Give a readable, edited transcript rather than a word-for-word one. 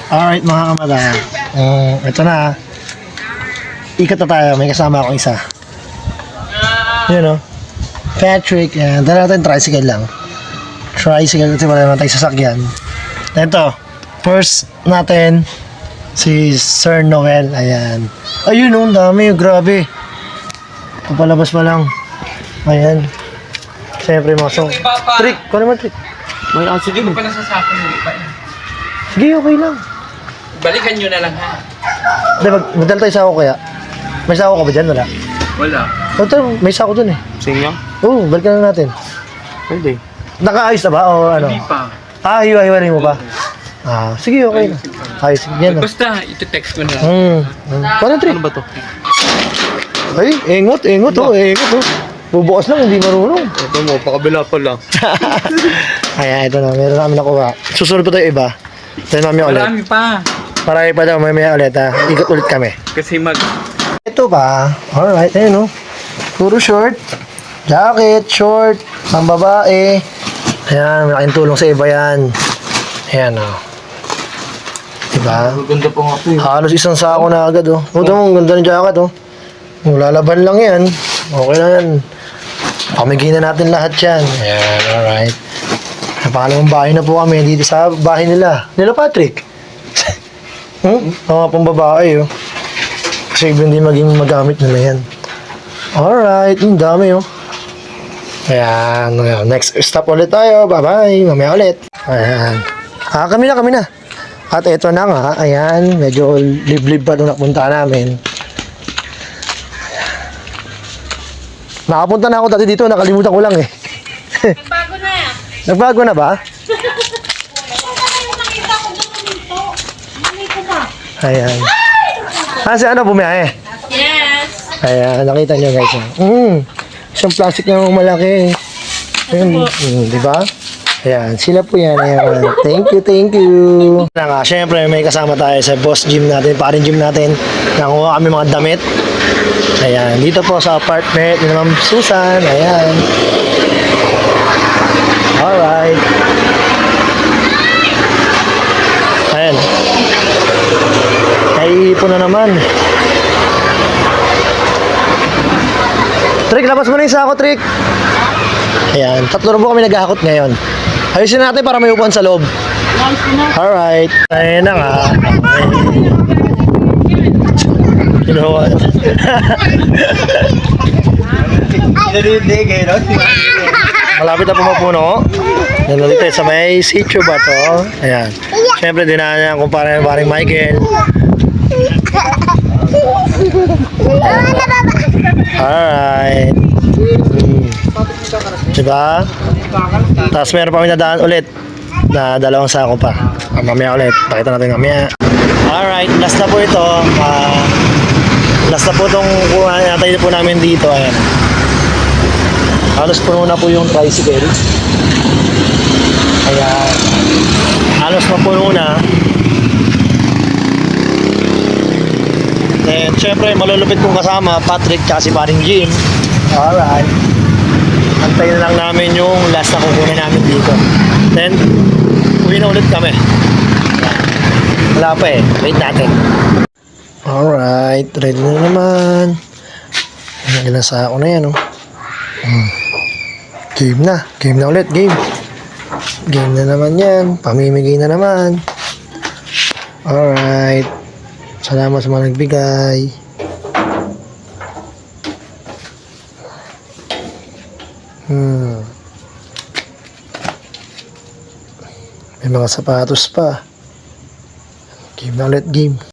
Alright mga kamada. Ito na. Ikot na tayo. May kasama akong isa. Yun o. Patrick. Dala natin tricycle lang. Tricycle kasi wala naman tayo sasakyan. Ito. First natin si Sir Noel. Ayan. Ayun o. Dami. Grabe. Papalabas pa lang. Ayan. Siyempre mga song. Trick. Kung naman trick. May sige mo pa nasasakon mo pa. Sige, okay lang. Balikan nyo na lang ha. Hindi, magdala tayo sako kaya. May sako ka ba dyan? Wala. Wala. Ito, may sako dun eh. Sinyo? Oo, balikan na natin. Pwede. Nakaayos na ba o ano? Hindi pa. Hiwa-hiwalay mo pa? Sige, okay na. Ayos, yan na. Basta, ito-text mo na. Paano trick? Ano ba to? Ay, engot oh. Bubukas lang, hindi marunong. Ito mo, pakabila pa lang. Ayan, ito na. Meron namin nakuha. Susunod pa tayo iba. Tayo namin ulit. Marami pa. Marami pa daw, may ulit ha. Ikot ulit kami. Kasi Ito pa. Alright, ayun oh. Puro short. Jacket, short. Pang babae. Ayan, malaking tulong sa iba yan. Ayan oh. Diba? Maganda pa nga ito eh. Halos isang sako na agad oh. Ito mo, ang ganda ng jacket oh. Lalaban lang yan. Okay lang yan. Pamigay na natin lahat yan. Ayan, alright. Napakalawang bahay na po kami dito sa bahay nila. Nila Patrick. Mga pang babae oh. Kasi hindi maging magamit nila yan. Alright, ang dami oh. Ayan, next stop ulit tayo. Bye-bye, mamaya ulit. Ayan. Kami na. At ito na nga, ayan, medyo liblib pa doon napunta namin. Nakapunta na ako dati dito, nakalimutan ko lang eh. Nagbago na. Nagbago na ba? Nakita ko dito. Nandito ba? Ayan. Si ano, bumiyahe? Yes. Ayan, nakita nyo guys. Isang plastic na malaki. Ayun, di ba? Ayan, sila po yan. Ayan. Thank you. Na nga, syempre may kasama tayo sa boss gym natin, paring gym natin. Nakuha kami mga damit. Ayan, dito po sa apartment ni Ma'am Susan. Ayan. Alright. Ayan. Naiipon na naman. Trick, labas mo na yung sako, Trick. Ayan, 3 na po kami naghahakot ngayon. Ayusin natin para may upuan sa loob. Alright. Ayan na nga. You know what? Malapit na pumapuno. Yan ulit tayo sa may sitio ba to? Ayan. Siyempre dinaan niya kung parang Michael. Alright. Diba? Tapos meron pa kami nadaan ulit na 2 sako pa. Mamaya ulit. Pakita natin mamaya. Alright. Last na po ito. Last na po itong natay po namin dito. Ayan. Halos puno na po yung tricycle. Ayan. Halos mapuno na. And syempre malulupit kong kasama Patrick at si paring Jim. Alright. Antayin na lang namin yung last na kukunin namin dito. Then uwi na ulit kami. Wala pa eh. Wait natin. Alright. Ready na naman. Ilan sa ako na yan oh. Game na. Game na ulit. Game. Game na naman yan. Pamimigay na naman. Alright. Salamat sa mga nagbigay. May mga sapatos pa. Game na ulit, game.